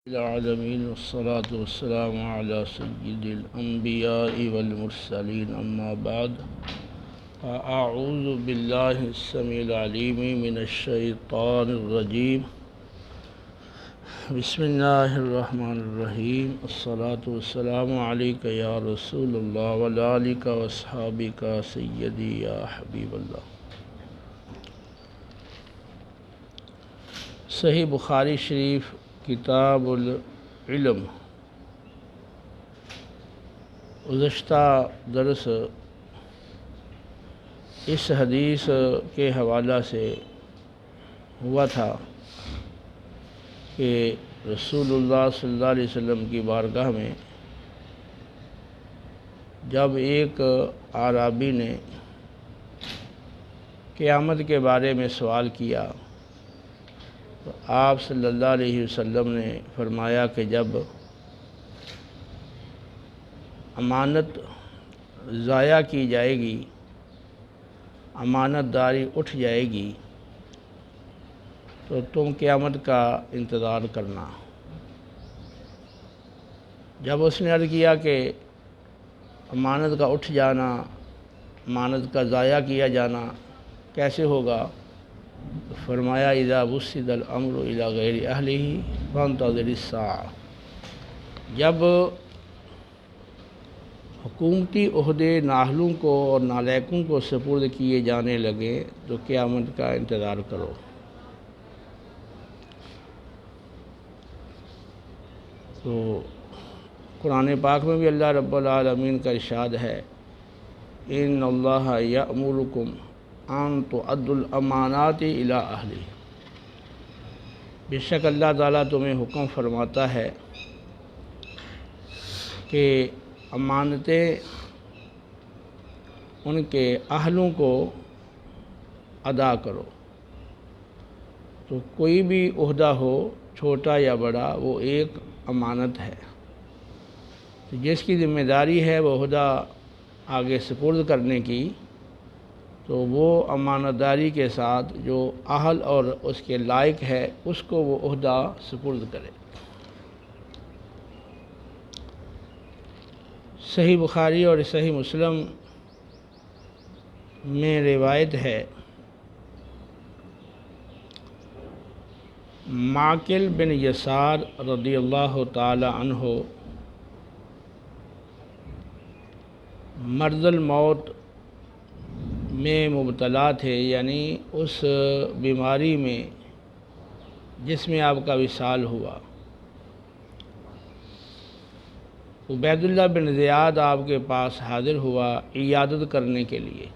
العالمین والصلاة والسلام علی سید الانبیاء والمرسلین اما بعد اعوذ باللہ السمیع العلیم من الشیطان الرجیم بسم اللہ الرحمن الرحیم الصلاة والسلام علیک یا رسول اللہ وعلی آلک واصحابک سیدی یا حبیب اللہ۔ صحیح بخاری شریف کتاب العلم۔ گزشتہ درس اس حدیث کے حوالہ سے ہوا تھا کہ رسول اللہ صلی اللہ علیہ وسلم کی بارگاہ میں جب ایک اعرابی نے قیامت کے بارے میں سوال کیا تو آپ صلی اللہ علیہ وسلم نے فرمایا کہ جب امانت ضائع کی جائے گی، امانت داری اٹھ جائے گی تو تم قیامت کا انتظار کرنا۔ جب اس نے عرض کیا کہ امانت کا اٹھ جانا، امانت کا ضائع کیا جانا کیسے ہوگا؟ فرمایا اذا وسد الامر الى غیر اہلہ فانتظر الساعہ، جب حکومتی عہدے نااہلوں کو اور نالائقوں کو سپرد کیے جانے لگے تو قیامت کا انتظار کرو۔ تو قرآن پاک میں بھی اللہ رب العالمین کا ارشاد ہے ان اللہ یأمرکم ان تؤدوا الامانات الی اہلہ، بے شک اللہ تعالیٰ تمہیں حکم فرماتا ہے کہ امانتیں ان کے اہلوں کو ادا کرو۔ تو کوئی بھی عہدہ ہو چھوٹا یا بڑا وہ ایک امانت ہے، تو جس کی ذمہ داری ہے وہ عہدہ آگے سپرد کرنے کی، تو وہ امانت داری کے ساتھ جو اہل اور اس کے لائق ہے اس کو وہ عہدہ سپرد کرے۔ صحیح بخاری اور صحیح مسلم میں روایت ہے معقل بن یسار رضی اللہ تعالی عنہ مرض الموت میں مبتلا تھے، یعنی اس بیماری میں جس میں آپ کا وصال ہوا۔ عبید اللہ بن زیاد آپ کے پاس حاضر ہوا عیادت کرنے کے لیے،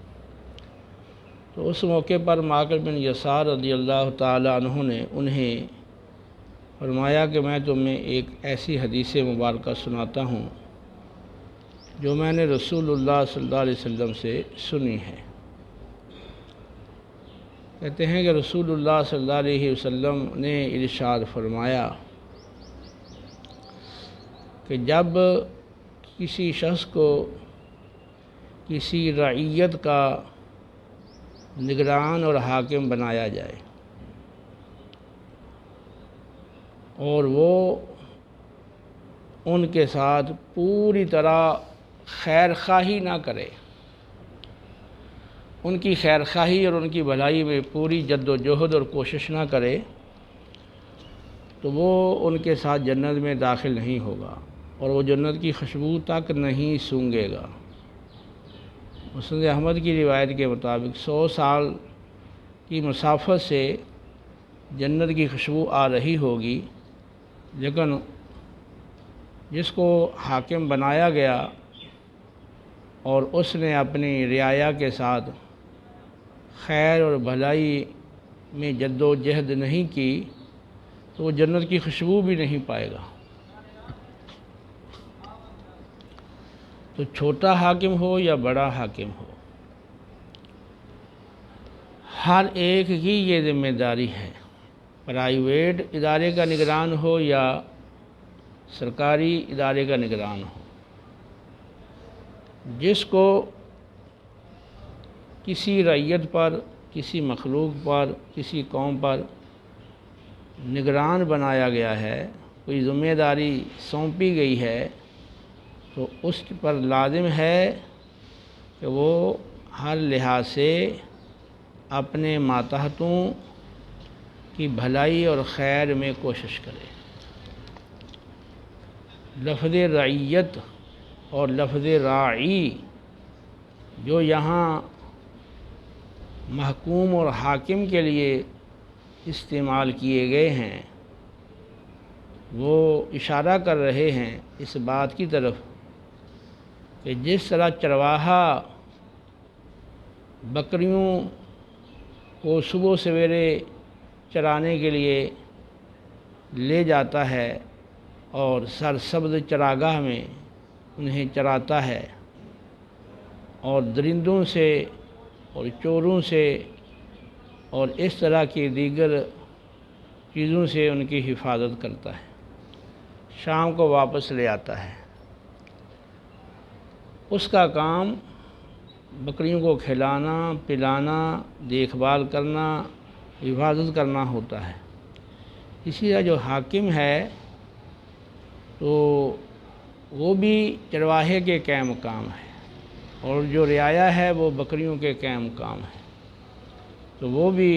تو اس موقع پر معقل بن یسار رضی اللہ تعالی عنہ نے انہیں فرمایا کہ میں تمہیں ایک ایسی حدیث مبارکہ سناتا ہوں جو میں نے رسول اللہ صلی اللہ علیہ وسلم سے سنی ہے۔ کہتے ہیں کہ رسول اللہ صلی اللہ علیہ وسلم نے ارشاد فرمایا کہ جب کسی شخص کو کسی رعیت کا نگران اور حاکم بنایا جائے اور وہ ان کے ساتھ پوری طرح خیر خواہی نہ کرے، ان کی خیر خواہی اور ان کی بھلائی میں پوری جد و جہد اور کوشش نہ کرے، تو وہ ان کے ساتھ جنت میں داخل نہیں ہوگا اور وہ جنت کی خوشبو تک نہیں سونگھے گا۔ مسند احمد کی روایت کے مطابق 100 سال کی مسافت سے جنت کی خوشبو آ رہی ہوگی، لیکن جس کو حاکم بنایا گیا اور اس نے اپنی رعایا کے ساتھ خیر اور بھلائی میں جد و جہد نہیں کی تو وہ جنت کی خوشبو بھی نہیں پائے گا۔ تو چھوٹا حاکم ہو یا بڑا حاکم ہو، ہر ایک کی یہ ذمہ داری ہے، پرائیویٹ ادارے کا نگران ہو یا سرکاری ادارے کا نگران ہو، جس کو کسی رعیت پر، کسی مخلوق پر، کسی قوم پر نگران بنایا گیا ہے کوئی ذمہ داری سونپی گئی ہے تو اس پر لازم ہے کہ وہ ہر لحاظ سے اپنے ماتحتوں کی بھلائی اور خیر میں کوشش کرے۔ لفظ رعیت اور لفظ راعی جو یہاں محکوم اور حاکم کے لیے استعمال کیے گئے ہیں، وہ اشارہ کر رہے ہیں اس بات کی طرف کہ جس طرح چرواہا بکریوں کو صبح سویرے چرانے کے لیے لے جاتا ہے اور سرسبز چراگاہ میں انہیں چراتا ہے اور درندوں سے اور چوروں سے اور اس طرح کی دیگر چیزوں سے ان کی حفاظت کرتا ہے، شام کو واپس لے آتا ہے۔ اس کا کام بکریوں کو کھلانا، پلانا، دیکھ بھال کرنا، حفاظت کرنا ہوتا ہے۔ اسی طرح جو حاکم ہے تو وہ بھی چرواہے کے قائم مقام ہے، اور جو رعایا ہے وہ بکریوں کے قائم مقام ہے، تو وہ بھی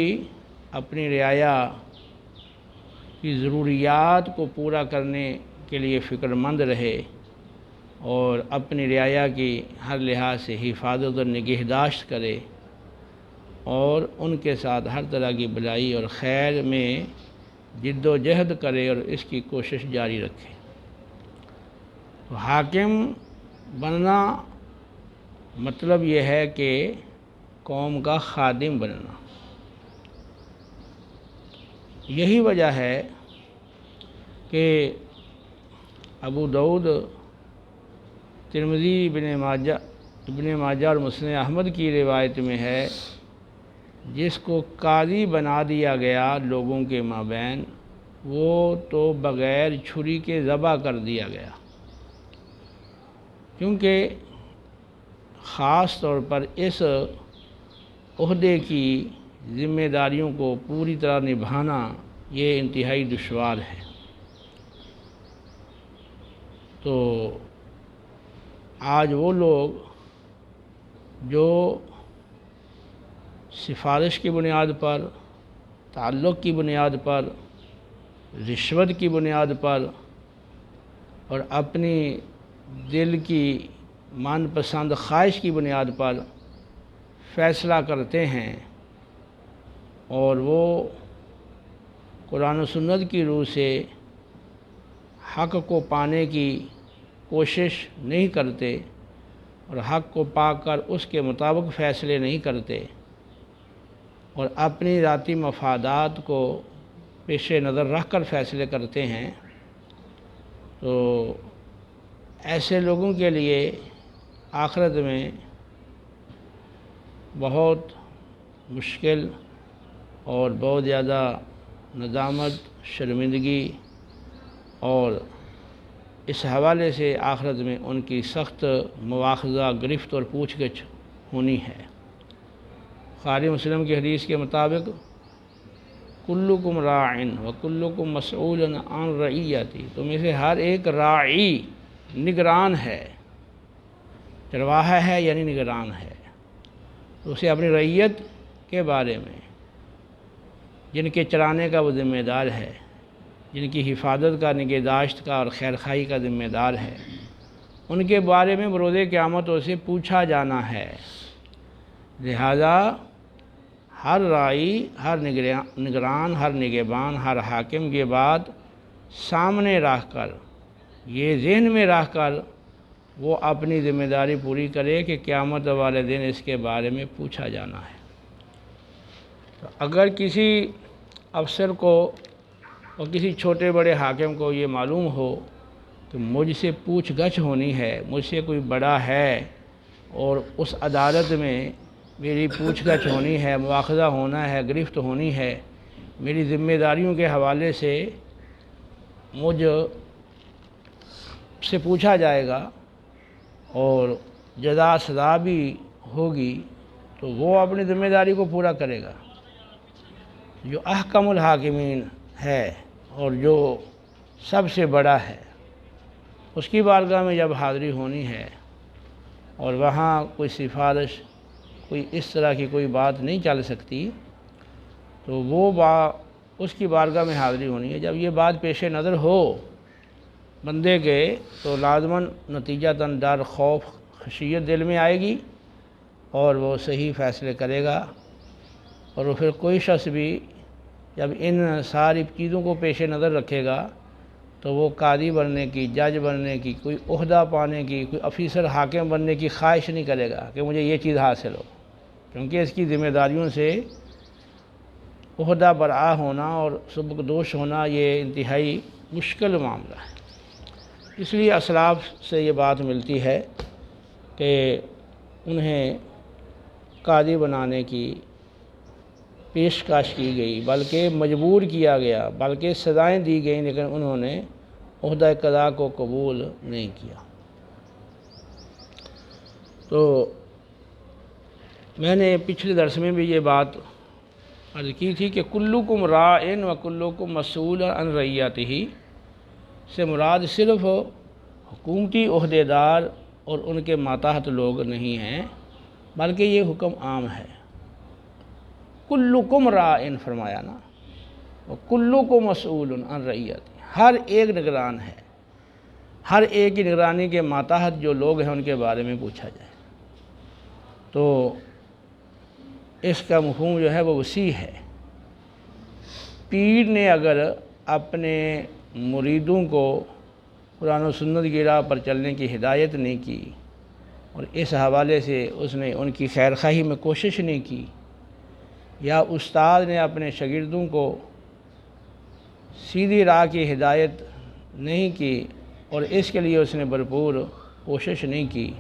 اپنی رعایا کی ضروریات کو پورا کرنے کے لیے فکر مند رہے اور اپنی رعایا کی ہر لحاظ سے حفاظت اور نگہداشت کرے اور ان کے ساتھ ہر طرح کی بھلائی اور خیر میں جد و جہد کرے اور اس کی کوشش جاری رکھے۔ تو حاکم بننا مطلب یہ ہے کہ قوم کا خادم بننا۔ یہی وجہ ہے کہ ابو داؤد، ترمذی، ابن ماجہ اور مسند احمد کی روایت میں ہے، جس کو قاضی بنا دیا گیا لوگوں کے مابین، وہ تو بغیر چھری کے ذبح کر دیا گیا، کیونکہ خاص طور پر اس عہدے کی ذمہ داریوں کو پوری طرح نبھانا یہ انتہائی دشوار ہے۔ تو آج وہ لوگ جو سفارش کی بنیاد پر، تعلق کی بنیاد پر، رشوت کی بنیاد پر اور اپنی دل کی من پسند خواہش کی بنیاد پر فیصلہ کرتے ہیں اور وہ قرآن و سنت کی روح سے حق کو پانے کی کوشش نہیں کرتے اور حق کو پا کر اس کے مطابق فیصلے نہیں کرتے اور اپنی ذاتی مفادات کو پیش نظر رکھ کر فیصلے کرتے ہیں، تو ایسے لوگوں کے لیے آخرت میں بہت مشکل اور بہت زیادہ ندامت، شرمندگی اور اس حوالے سے آخرت میں ان کی سخت مواخذہ، گرفت اور پوچھ گچھ ہونی ہے۔ بخاری مسلم کی حدیث کے مطابق کلکم راعٍ وکلکم مسئول عن رعیتہ، تم میں سے ہر ایک راعی، نگران ہے، چرواہا ہے یعنی نگران ہے، تو اسے اپنی رعیت کے بارے میں، جن کے چرانے کا وہ ذمہ دار ہے، جن کی حفاظت کا، نگہداشت کا اور خیرخواہی کا ذمہ دار ہے، ان کے بارے میں بروز قیامت اسے پوچھا جانا ہے۔ لہذا ہر راعی، ہر نگران، ہر نگہبان، ہر حاکم یہ بات سامنے رکھ کر، یہ ذہن میں رکھ کر وہ اپنی ذمہ داری پوری کرے کہ قیامت والے دن اس کے بارے میں پوچھا جانا ہے۔ تو اگر کسی افسر کو اور کسی چھوٹے بڑے حاکم کو یہ معلوم ہو کہ مجھ سے پوچھ گچھ ہونی ہے، مجھ سے کوئی بڑا ہے اور اس عدالت میں میری پوچھ گچھ ہونی ہے، مواخذہ ہونا ہے، گرفت ہونی ہے، میری ذمہ داریوں کے حوالے سے مجھ سے پوچھا جائے گا اور جزا سزا بھی ہوگی، تو وہ اپنی ذمہ داری کو پورا کرے گا۔ جو احکم الحاکمین ہے اور جو سب سے بڑا ہے، اس کی بارگاہ میں جب حاضری ہونی ہے اور وہاں کوئی سفارش، کوئی اس طرح کی کوئی بات نہیں چل سکتی، تو وہ اس کی بارگاہ میں حاضری ہونی ہے۔ جب یہ بات پیش نظر ہو بندے کے، تو لازماً نتیجتاً ڈر، خوف، خشیت دل میں آئے گی اور وہ صحیح فیصلے کرے گا۔ اور پھر کوئی شخص بھی جب ان ساری چیزوں کو پیش نظر رکھے گا تو وہ قاضی بننے کی، جج بننے کی، کوئی عہدہ پانے کی، کوئی افیسر حاکم بننے کی خواہش نہیں کرے گا کہ مجھے یہ چیز حاصل ہو، کیونکہ اس کی ذمہ داریوں سے عہدہ برآ ہونا اور سبکدوش ہونا یہ انتہائی مشکل معاملہ ہے۔ اس لیے اسلاف سے یہ بات ملتی ہے کہ انہیں قاضی بنانے کی پیشکش کی گئی، بلکہ مجبور کیا گیا، بلکہ سزائیں دی گئیں، لیکن انہوں نے عہدہ قضا کو قبول نہیں کیا۔ تو میں نے پچھلے درس میں بھی یہ بات عرض کی تھی کہ کلکم راعٍ و کلکم مسئول عن رعیتہ سے مراد صرف حکومتی عہدے دار اور ان کے ماتحت لوگ نہیں ہیں، بلکہ یہ حکم عام ہے۔ کلکم راعٍ فرمایا نا، کلکم مسئول عن رعیتہ، ہر ایک نگران ہے، ہر ایک کی نگرانی کے ماتحت جو لوگ ہیں ان کے بارے میں پوچھا جائے۔ تو اس کا مفہوم جو ہے وہ وسیع ہے۔ پیر نے اگر اپنے مریدوں کو قرآن و سنت کی راہ پر چلنے کی ہدایت نہیں کی اور اس حوالے سے اس نے ان کی خیر خواہی میں کوشش نہیں کی، یا استاد نے اپنے شاگردوں کو سیدھی راہ کی ہدایت نہیں کی اور اس کے لیے اس نے بھرپور کوشش نہیں کی،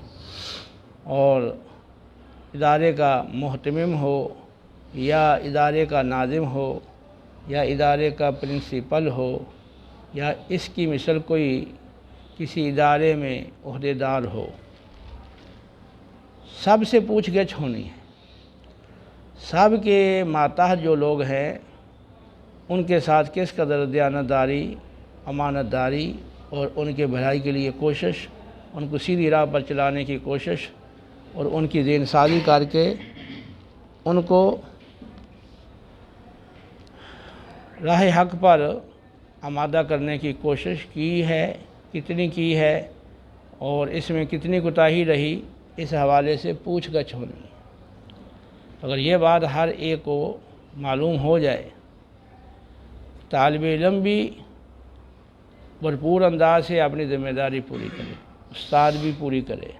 اور ادارے کا محتمم ہو یا ادارے کا ناظم ہو یا ادارے کا پرنسپل ہو یا اس کی مثل کوئی کسی ادارے میں عہدے دار ہو، سب سے پوچھ گچھ ہونی ہے۔ سب کے ماتحت جو لوگ ہیں ان کے ساتھ کس قدر دیانتداری، امانت داری اور ان کے بھلائی کے لیے کوشش، ان کو سیدھی راہ پر چلانے کی کوشش اور ان کی ذہن سازی کر کے ان کو راہ حق پر آمادہ کرنے کی کوشش کی ہے، کتنی کی ہے اور اس میں کتنی کوتاہی رہی، اس حوالے سے پوچھ گچھ ہونی ہے۔ اگر یہ بات ہر ایک کو معلوم ہو جائے، طالب علم بھی بھرپور انداز سے اپنی ذمہ داری پوری کرے، استاد بھی پوری کرے،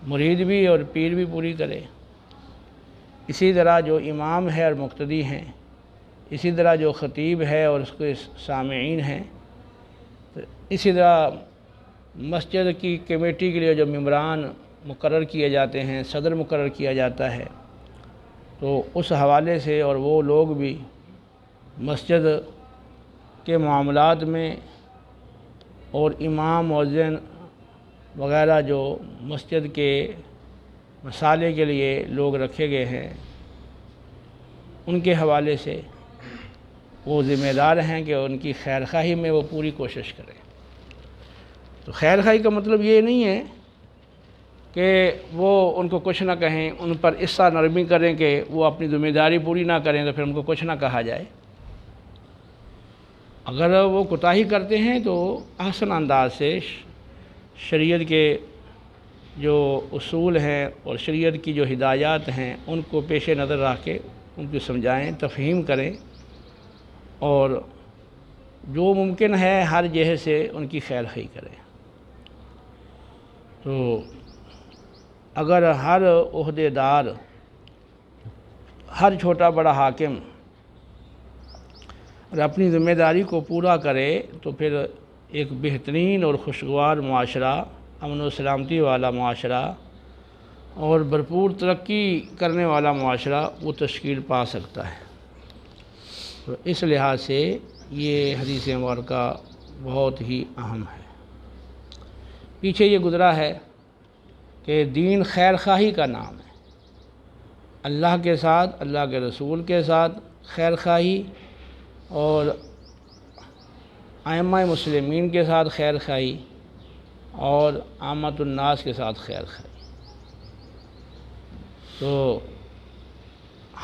مرید بھی اور پیر بھی پوری کرے، اسی طرح جو امام ہے اور مقتدی ہیں، اسی طرح جو خطیب ہے اور اس کے سامعین ہیں، اسی طرح مسجد کی کمیٹی کے لیے جو ممبران مقرر کیے جاتے ہیں، صدر مقرر کیا جاتا ہے، تو اس حوالے سے اور وہ لوگ بھی مسجد کے معاملات میں اور امام، مؤذن وغیرہ جو مسجد کے مسالے کے لیے لوگ رکھے گئے ہیں، ان کے حوالے سے وہ ذمہ دار ہیں کہ ان کی خیر خواہی میں وہ پوری کوشش کریں۔ تو خیر خواہی کا مطلب یہ نہیں ہے کہ وہ ان کو کچھ نہ کہیں، ان پر اس طرح نرمی کریں کہ وہ اپنی ذمہ داری پوری نہ کریں تو پھر ان کو کچھ نہ کہا جائے۔ اگر وہ کوتاہی کرتے ہیں تو احسن انداز سے شریعت کے جو اصول ہیں اور شریعت کی جو ہدایات ہیں ان کو پیش نظر رکھ کے ان کو سمجھائیں، تفہیم کریں اور جو ممکن ہے ہر جہت سے ان کی خیر خواہی کریں۔ تو اگر ہر عہدے دار، ہر چھوٹا بڑا حاکم اگر اپنی ذمہ داری کو پورا کرے تو پھر ایک بہترین اور خوشگوار معاشرہ، امن و سلامتی والا معاشرہ اور بھرپور ترقی کرنے والا معاشرہ وہ تشکیل پا سکتا ہے۔ تو اس لحاظ سے یہ حدیث مبارکہ بہت ہی اہم ہے۔ پیچھے یہ گزرا ہے کہ دین خیر خواہی کا نام ہے، اللہ کے ساتھ، اللہ کے رسول کے ساتھ خیر خواہی اور ائمہ مسلمین کے ساتھ خیر خواہی اور عامۃ الناس کے ساتھ خیر خواہی۔ تو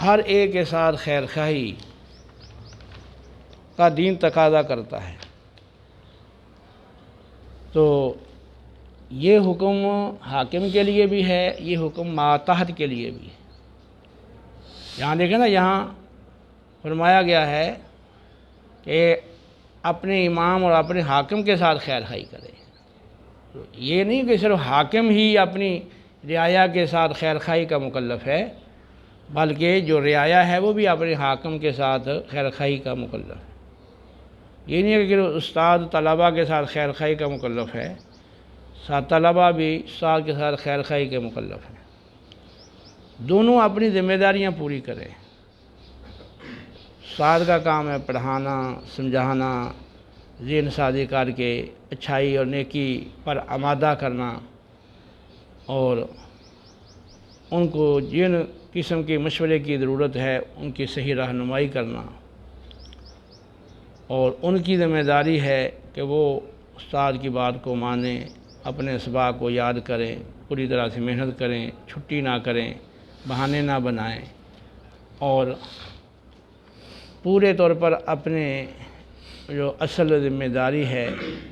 ہر ایک کے ساتھ خیر خواہی کا دین تقاضا کرتا ہے۔ تو یہ حکم حاکم کے لیے بھی ہے، یہ حکم ماتحت کے لیے بھی ہے۔ یہاں دیکھیں نا، یہاں فرمایا گیا ہے کہ اپنے امام اور اپنے حاکم کے ساتھ خیر خواہی کرے۔ تو یہ نہیں کہ صرف حاکم ہی اپنی رعایا کے ساتھ خیر خواہی کا مکلف ہے، بلکہ جو رعایا ہے وہ بھی اپنے حاکم کے ساتھ خیر خواہی کا مکلف ہے۔ یہ نہیں ہے کہ استاد طلباء کے ساتھ خیر خواہی کا مکلف ہے، ساتھ طلباء بھی استاد کے ساتھ خیر خواہی کے مکلف ہیں۔ دونوں اپنی ذمہ داریاں پوری کریں۔ استاد کا کام ہے پڑھانا، سمجھانا، ذہن سازی کر کے اچھائی اور نیکی پر آمادہ کرنا، اور ان کو جن قسم کے مشورے کی ضرورت ہے ان کی صحیح رہنمائی کرنا، اور ان کی ذمہ داری ہے کہ وہ استاد کی بات کو مانیں، اپنے اسباق کو یاد کریں، پوری طرح سے محنت کریں، چھٹی نہ کریں، بہانے نہ بنائیں، اور پورے طور پر اپنے جو اصل ذمہ داری ہے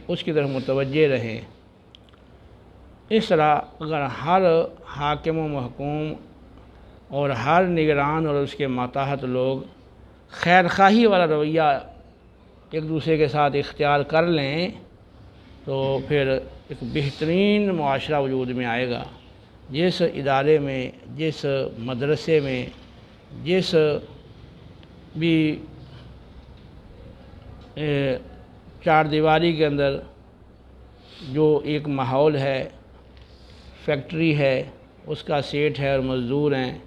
اس کی طرف متوجہ رہیں۔ اس طرح اگر ہر حاکم و محکوم اور ہر نگران اور اس کے ماتحت لوگ خیر خواہی والا رویہ ایک دوسرے کے ساتھ اختیار کر لیں تو پھر ایک بہترین معاشرہ وجود میں آئے گا۔ جس ادارے میں، جس مدرسے میں، جس بھی چار دیواری کے اندر جو ایک ماحول ہے، فیکٹری ہے، اس کا سیٹھ ہے اور مزدور ہیں،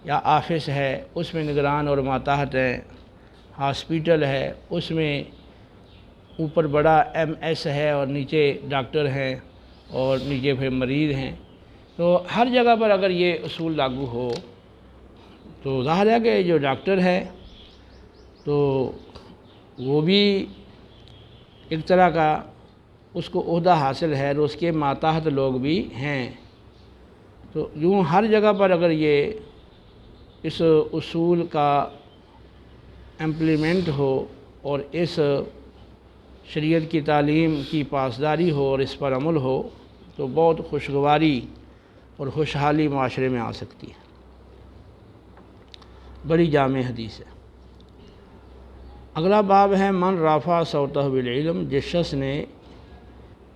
یا آفس ہے اس میں نگران اور ماتحت ہیں، ہاسپیٹل ہے اس میں اوپر بڑا ایم ایس ہے اور نیچے ڈاکٹر ہیں اور نیچے پھر مریض ہیں، تو ہر جگہ پر اگر یہ اصول لاگو ہو تو ظاہر ہے کہ جو ڈاکٹر ہے تو وہ بھی ایک طرح کا اس کو عہدہ حاصل ہے اور اس کے ماتحت لوگ بھی ہیں۔ تو یوں ہر جگہ پر اگر یہ اس اصول کا امپلیمنٹ ہو اور اس شریعت کی تعلیم کی پاسداری ہو اور اس پر عمل ہو تو بہت خوشگواری اور خوشحالی معاشرے میں آ سکتی ہے۔ بڑی جامع حدیث ہے۔ اگلا باب ہے من رفع صوتہ بالعلم، جس شخص نے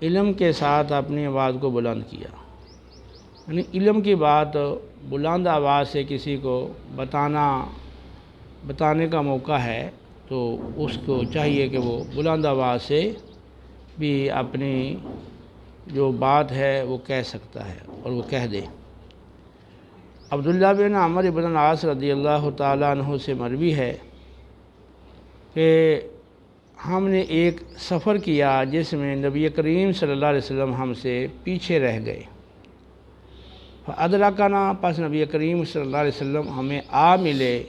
علم کے ساتھ اپنی آواز کو بلند کیا، یعنی علم کی بات بلند آواز سے کسی کو بتانے کا موقع ہے تو اس کو چاہیے کہ وہ بلند آواز سے بھی اپنی جو بات ہے وہ کہہ سکتا ہے اور وہ کہہ دے۔ عبداللہ بن عمر بن العاص رضی اللہ تعالیٰ عنہ سے مروی ہے کہ ہم نے ایک سفر کیا جس میں نبی کریم صلی اللہ علیہ وسلم ہم سے پیچھے رہ گئے، فادرکنا، پس نبی کریم صلی اللہ علیہ وسلم ہمیں آ ملے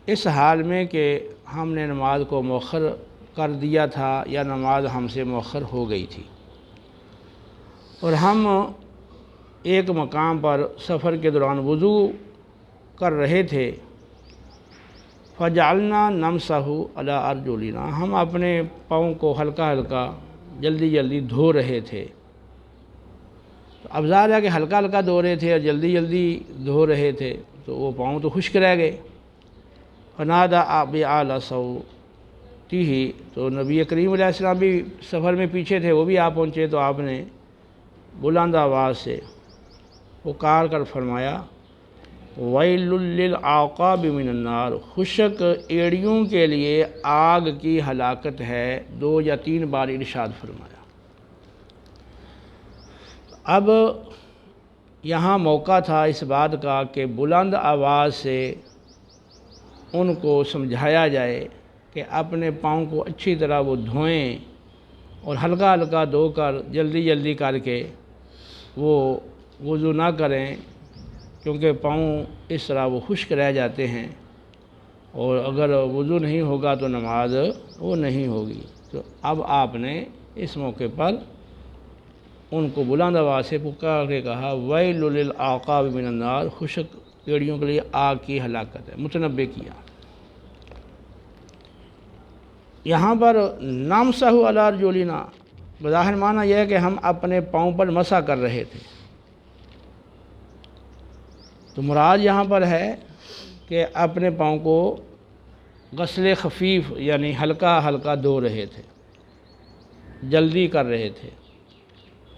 اس حال میں کہ ہم نے نماز کو مؤخر کر دیا تھا یا نماز ہم سے مؤخر ہو گئی تھی، اور ہم ایک مقام پر سفر کے دوران وضو کر رہے تھے، فجعلنا نمسح علی ارجلنا، ہم اپنے پاؤں کو ہلکا ہلکا جلدی جلدی دھو رہے تھے۔ تو اب ظاہر ہے کہ ہلکا ہلکا دھو رہے تھے اور جلدی جلدی دھو رہے تھے تو وہ پاؤں تو خشک رہ گئے۔ فنادى بأعلى صوته، تو نبی کریم علیہ السلام بھی سفر میں پیچھے تھے، وہ بھی آ پہنچے تو آپ نے بلند آواز سے پکار کر فرمایا ویل للعقاب من النار، خشک ایڑیوں کے لیے آگ کی ہلاکت ہے، 2 یا 3 بار ارشاد فرمایا۔ اب یہاں موقع تھا اس بات کا کہ بلند آواز سے ان کو سمجھایا جائے کہ اپنے پاؤں کو اچھی طرح وہ دھوئیں اور ہلکا ہلکا دھو کر جلدی جلدی کر کے وہ وضو نہ کریں، کیونکہ پاؤں اس طرح وہ خشک رہ جاتے ہیں اور اگر وضو نہیں ہوگا تو نماز وہ نہیں ہوگی۔ تو اب آپ نے اس موقع پر ان کو بلند آواز سے پکار کے کہا ویل للعقاب من النار، خشک ایڑیوں کے لیے آگ کی ہلاکت ہے، متنبع کیا۔ یہاں پر نامسح علی ارجلنا، بظاہر معنی یہ ہے کہ ہم اپنے پاؤں پر مسح کر رہے تھے، تو مراد یہاں پر ہے کہ اپنے پاؤں کو غسل خفیف یعنی ہلکا ہلکا دھو رہے تھے، جلدی کر رہے تھے۔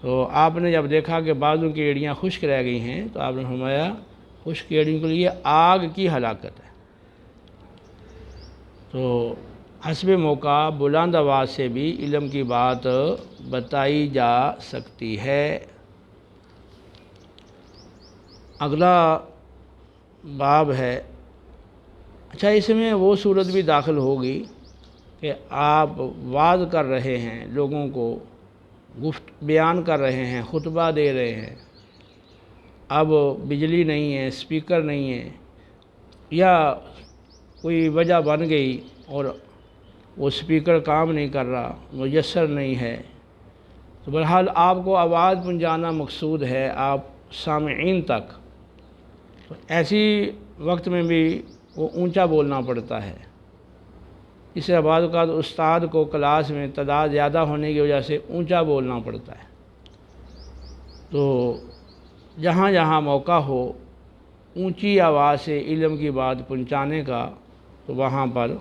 تو آپ نے جب دیکھا کہ بعضوں کی ایڑیاں خشک رہ گئی ہیں تو آپ نے فرمایا خشک ایڑیوں کے لیے آگ کی ہلاکت ہے۔ تو حسب موقع بلند آواز سے بھی علم کی بات بتائی جا سکتی ہے۔ اگلا باب ہے، اچھا اس میں وہ صورت بھی داخل ہوگی کہ آپ وعظ کر رہے ہیں، لوگوں کو بیان کر رہے ہیں، خطبہ دے رہے ہیں، اب بجلی نہیں ہے، اسپیکر نہیں ہے، یا کوئی وجہ بن گئی اور وہ اسپیکر کام نہیں کر رہا، میسر نہیں ہے، تو بہرحال آپ کو آواز پہنچانا مقصود ہے آپ سامعین تک، تو ایسی وقت میں بھی وہ اونچا بولنا پڑتا ہے۔ اس سے بعض اوقات استاد کو کلاس میں تعداد زیادہ ہونے کی وجہ سے اونچا بولنا پڑتا ہے، تو جہاں جہاں موقع ہو اونچی آواز سے علم کی بات پہنچانے کا، تو وہاں پر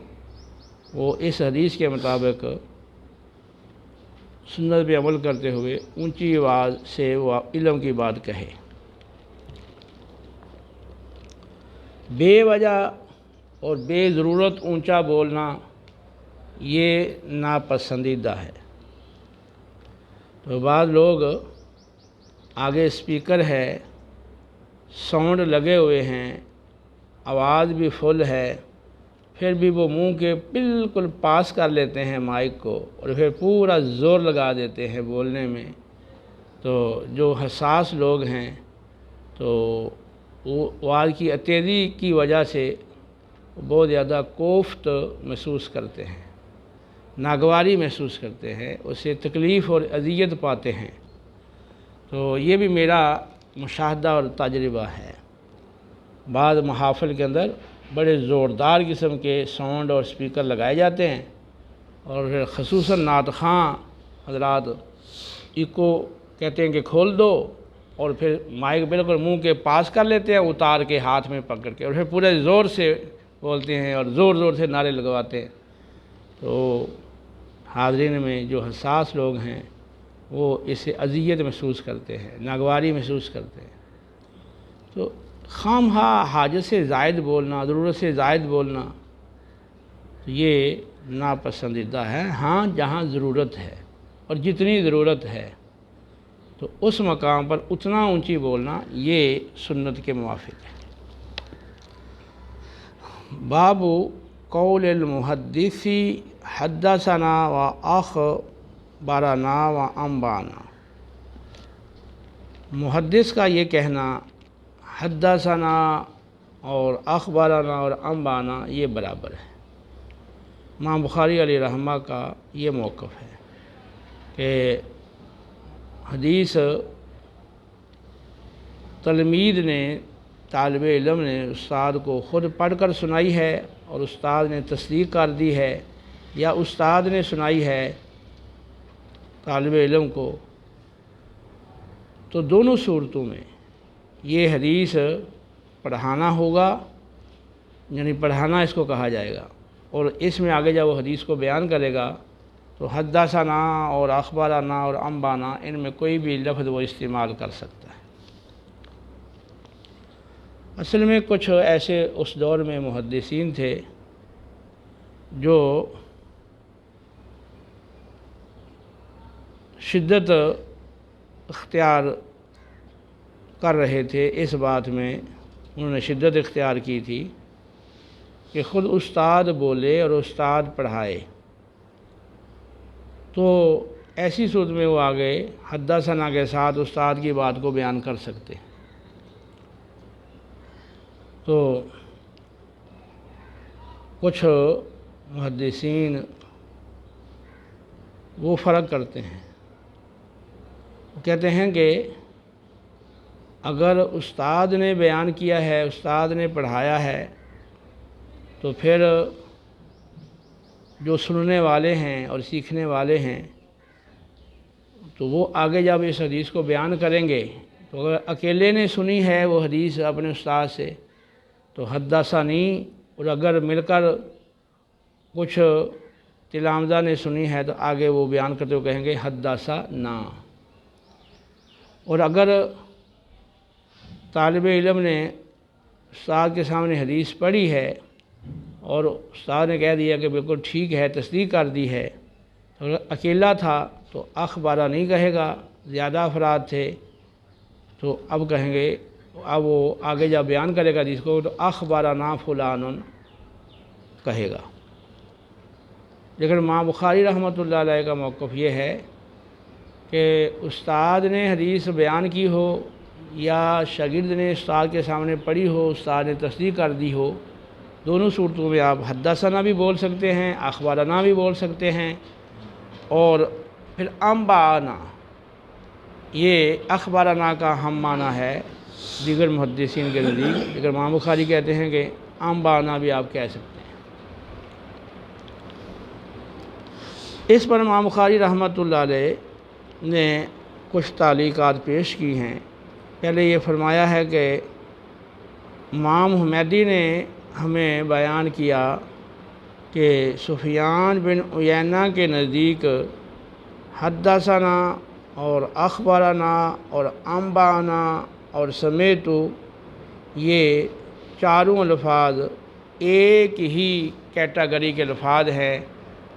وہ اس حدیث کے مطابق سنت پہ عمل کرتے ہوئے اونچی آواز سے وہ علم کی بات کہے۔ بے وجہ اور بے ضرورت اونچا بولنا یہ ناپسندیدہ ہے۔ تو بعض لوگ آگے اسپیکر ہے، ساؤنڈ لگے ہوئے ہیں، آواز بھی فل ہے، پھر بھی وہ منہ کے بالکل پاس کر لیتے ہیں مائک کو اور پھر پورا زور لگا دیتے ہیں بولنے میں، تو جو حساس لوگ ہیں تو وہ آواز کی تیزی کی وجہ سے بہت زیادہ کوفت محسوس کرتے ہیں، ناگواری محسوس کرتے ہیں، اس سے تکلیف اور اذیت پاتے ہیں۔ تو یہ بھی میرا مشاہدہ اور تجربہ ہے۔ بعض محافل کے اندر بڑے زوردار قسم کے ساؤنڈ اور اسپیکر لگائے جاتے ہیں، اور پھر خصوصاً نعت خواں حضرات ایکو کہتے ہیں کہ کھول دو، اور پھر مائک بالکل منہ کے پاس کر لیتے ہیں اتار کے ہاتھ میں پکڑ کے، اور پھر پورے زور سے بولتے ہیں اور زور زور سے نعرے لگواتے ہیں۔ تو حاضرین میں جو حساس لوگ ہیں وہ اس سے اذیت محسوس کرتے ہیں، ناگواری محسوس کرتے ہیں۔ تو خواہ حاجت سے زائد بولنا، ضرورت سے زائد بولنا یہ ناپسندیدہ ہے۔ ہاں جہاں ضرورت ہے اور جتنی ضرورت ہے تو اس مقام پر اتنا اونچی بولنا یہ سنت کے موافق ہے۔ باب قول المحدثی حدثنا و اخبرنا و انبانا، محدث کا یہ کہنا حدثنا اور اخبرنا اور انبانا یہ برابر ہے۔ امام بخاری علیہ رحمہ کا یہ موقف ہے کہ حدیث تلمید نے، طالب علم نے استاد کو خود پڑھ کر سنائی ہے اور استاد نے تصدیق کر دی ہے، یا استاد نے سنائی ہے طالب علم کو، تو دونوں صورتوں میں یہ حدیث پڑھانا ہوگا، یعنی پڑھانا اس کو کہا جائے گا، اور اس میں آگے جب وہ حدیث کو بیان کرے گا تو حدثنا اور اخبرنا اور انبانا ان میں کوئی بھی لفظ وہ استعمال کر سکتا ہے۔ اصل میں کچھ ایسے اس دور میں محدثین تھے جو شدت اختیار کر رہے تھے، اس بات میں انہوں نے شدت اختیار کی تھی کہ خود استاد بولے اور استاد پڑھائے، تو ایسی صورت میں وہ آگے حدثنا کے ساتھ استاد کی بات کو بیان کر سکتے۔ تو کچھ محدثین وہ فرق کرتے ہیں۔ وہ کہتے ہیں کہ اگر استاد نے بیان کیا ہے، استاد نے پڑھایا ہے، تو پھر جو سننے والے ہیں اور سیکھنے والے ہیں تو وہ آگے جب اس حدیث کو بیان کریں گے تو اگر اکیلے نے سنی ہے وہ حدیث اپنے استاد سے تو حدثنی، اور اگر مل کر کچھ تلامذہ نے سنی ہے تو آگے وہ بیان کرتے ہوئے کہیں گے حدثنا۔ اور اگر طالب علم نے استاد کے سامنے حدیث پڑھی ہے اور استاد نے کہہ دیا کہ بالکل ٹھیک ہے، تصدیق کر دی ہے، تو اگر اکیلا تھا تو اخبارہ نہیں کہے گا، زیادہ افراد تھے تو اب کہیں گے، اب وہ آگے جب بیان کرے گا حدیث کو تو اخبارنا فلان کہے گا۔ لیکن امام بخاری رحمۃ اللہ علیہ کا موقف یہ ہے کہ استاد نے حدیث بیان کی ہو یا شاگرد نے استاد کے سامنے پڑھی ہو، استاد نے تصدیق کر دی ہو، دونوں صورتوں میں آپ حدثنا بھی بول سکتے ہیں، اخبارنا بھی بول سکتے ہیں، اور پھر انبانا، یہ اخبارنا کا ہم معنی ہے دیگر محدثین کے نزدیک، لیکن امام بخاری کہتے ہیں کہ انبانا بھی آپ کہہ سکتے ہیں۔ اس پر امام بخاری رحمۃ اللہ علیہ نے کچھ تعلیقات پیش کی ہیں۔ پہلے یہ فرمایا ہے کہ امام حمیدی نے ہمیں بیان کیا کہ سفیان بن عیینہ کے نزدیک حدثنا اور اخبرنا اور انبانا اور سمیت، یہ چاروں الفاظ ایک ہی کیٹاگری کے الفاظ ہیں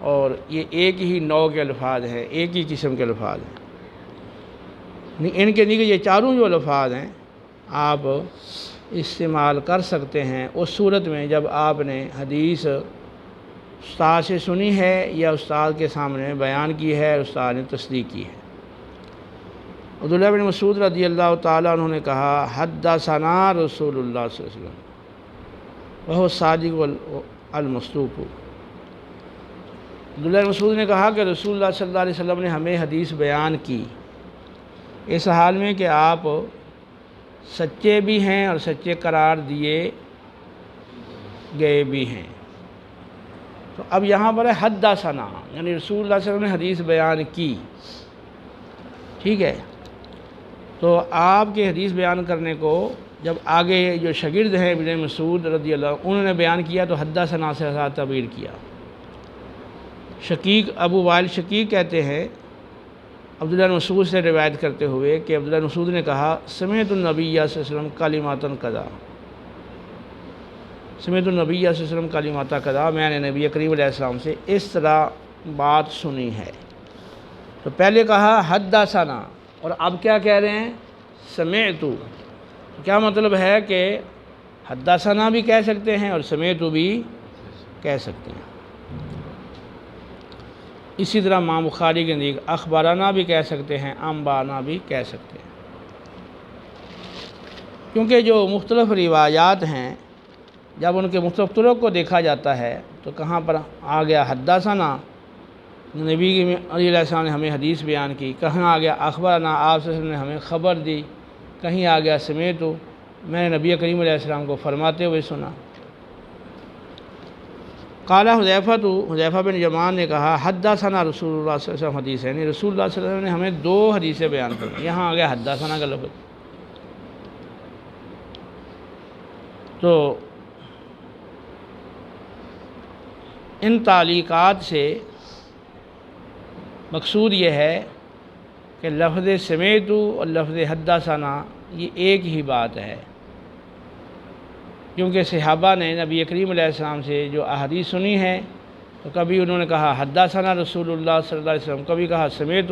اور یہ ایک ہی نوع کے الفاظ ہیں، ایک ہی قسم کے الفاظ ہیں۔ ان کے لیے یہ چاروں جو الفاظ ہیں آپ استعمال کر سکتے ہیں اس صورت میں جب آپ نے حدیث استاد سے سنی ہے یا استاد کے سامنے بیان کی ہے، استاد نے تصدیق کی ہے۔ عبداللہ بن مسعود رضی اللہ تعالیٰ عنہ نے کہا حدثنا رسول اللہ صلی اللہ علیہ وسلم وہو صادق المصدوق۔ عبداللہ بن مسعود نے کہا کہ رسول اللہ صلی اللہ علیہ وسلم نے ہمیں حدیث بیان کی، اس حال میں کہ آپ سچے بھی ہیں اور سچے قرار دیے گئے بھی ہیں۔ تو اب یہاں پر ہے حدثنا، یعنی رسول اللہ صلی اللہ علیہ وسلم نے حدیث بیان کی، ٹھیک ہے۔ تو آپ کے حدیث بیان کرنے کو جب آگے جو شاگرد ہیں ابن مسعود رضی اللہ عنہ انہوں نے بیان کیا تو حدثنا سے ساتھ تعبیر کیا۔ شقیق ابو وائل شقیق کہتے ہیں عبداللہ بن مسعود سے روایت کرتے ہوئے کہ عبداللہ بن مسعود نے کہا سمعت النبی صلی اللہ علیہ وسلم کلماتن کذا، سمعت النبی صلی اللہ علیہ وسلم کلمات کذا، میں نے نبی کریم علیہ السلام سے اس طرح بات سنی ہے۔ تو پہلے کہا حدثنا اور اب کیا کہہ رہے ہیں سمعت، کیا مطلب ہے کہ حدثنا بھی کہہ سکتے ہیں اور سمعت بھی کہہ سکتے ہیں۔ اسی طرح امام بخاری کے نزدیک اخبارنا بھی کہہ سکتے ہیں، انبانا بھی کہہ سکتے ہیں، کیونکہ جو مختلف روایات ہیں جب ان کے مختلف طرق کو دیکھا جاتا ہے تو کہاں پر آ گیا حدثنا، نبی علیہ السلام نے ہمیں حدیث بیان کی، کہاں آ گیا اخبرنا، آپ صلی اللہ علیہ وسلم نے ہمیں خبر دی، کہیں آ گیا سمیت، میں نے نبی کریم علیہ السلام کو فرماتے ہوئے سنا۔ قال حذیفہ بن یمان نے کہا حدثنا رسول اللہ صلی اللہ علیہ وسلم حدیث ہے، یعنی رسول اللہ صلی اللہ علیہ وسلم نے ہمیں دو حدیثیں بیان کی، یہاں آ گیا حدثنا کا لفظ۔ تو ان تعلیقات سے مقصود یہ ہے کہ لفظ سمیت اور لفظ حدثنا یہ ایک ہی بات ہے، کیونکہ صحابہ نے نبی کریم علیہ السلام سے جو احادیث سنی ہے تو کبھی انہوں نے کہا حدثنا رسول اللہ صلی اللہ علیہ وسلم، کبھی کہا سمیت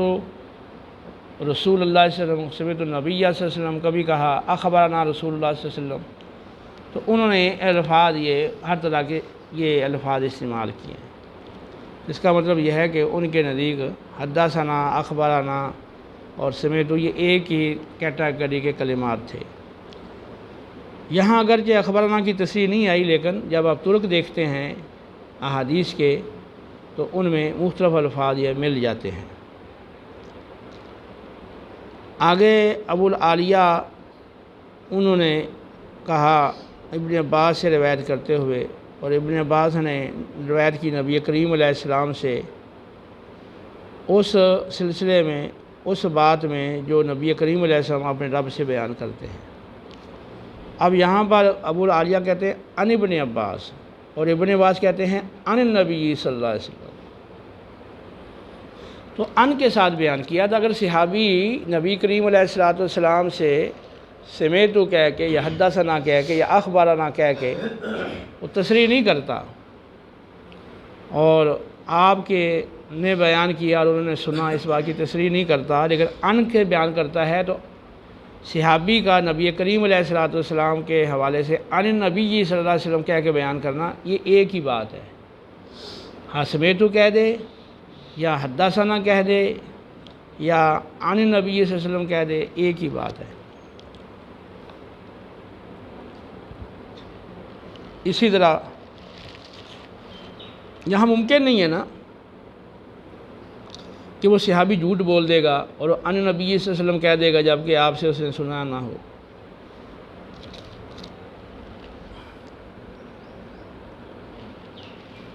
رسول اللہ صلی اللہ علیہ وسلم، سمیت النبی صلی اللہ علیہ وسلم، کبھی کہا اخبرنا رسول اللہ صلی اللہ علیہ وسلم۔ تو انہوں نے الفاظ یہ ہر طرح کے یہ الفاظ استعمال کیے ہیں۔ اس کا مطلب یہ ہے کہ ان کے نزدیک حدثنا، اخبرنا اور سمیت یہ ایک ہی کیٹاگری کے کلمات تھے۔ یہاں اگرچہ اخبرنا کی تصریح نہیں آئی، لیکن جب آپ ترک دیکھتے ہیں احادیث کے تو ان میں مختلف الفاظ یہ مل جاتے ہیں۔ آگے ابو العالیہ انہوں نے کہا ابن عباس سے روایت کرتے ہوئے، اور ابن عباس نے روایت کی نبی کریم علیہ السلام سے اس سلسلے میں، اس بات میں جو نبی کریم علیہ السلام اپنے رب سے بیان کرتے ہیں۔ اب یہاں پر ابو العالیہ کہتے ہیں عن ابن عباس، اور ابن عباس کہتے ہیں عن النبی صلی اللہ علیہ وسلم، تو ان کے ساتھ بیان کیا تھا۔ اگر صحابی نبی کریم علیہ السلام سے سمیتو کہہ کے یا حدثنا کہہ کے یا اخبرنا کہہ کے وہ تصریح نہیں کرتا، اور آپ کے نے بیان کیا اور انہوں نے سنا، اس بات کی تصریح نہیں کرتا، لیکن ان کے بیان کرتا ہے، تو صحابی کا نبی کریم علیہ السلام کے حوالے سے عن النبی صلی اللہ علیہ وسلم کہہ کے بیان کرنا یہ ایک ہی بات ہے۔ ہاں سمیتو کہہ دے یا حدثنا کہہ دے یا عن النبی صلی اللہ علیہ وسلم کہہ دے، ایک ہی بات ہے۔ اسی طرح یہاں ممکن نہیں ہے نا کہ وہ صحابی جھوٹ بول دے گا اور عن نبی صلی اللہ علیہ وسلم کہہ دے گا جبکہ آپ سے اس نے سنا نہ ہو۔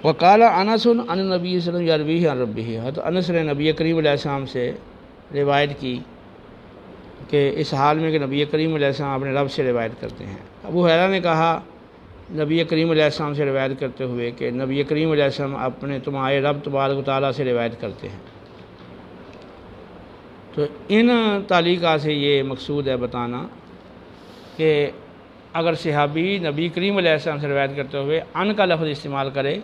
وقال انس عن النبی صلی اللہ علیہ وسلم یرویہ عن ربہ، حضرت انس نے نبی کریم علیہ السلام سے روایت کی کہ اس حال میں کہ نبی کریم علیہ السلام اپنے رب سے روایت کرتے ہیں۔ ابو ہریرہ نے کہا نبی کریم علیہ السلام سے روایت کرتے ہوئے کہ نبی کریم علیہ السلام اپنے تمہارے رب تبارک و تعالیٰ سے روایت کرتے ہیں۔ تو ان تعلیقات سے یہ مقصود ہے بتانا کہ اگر صحابی نبی کریم علیہ السلام سے روایت کرتے ہوئے ان کا لفظ استعمال کرے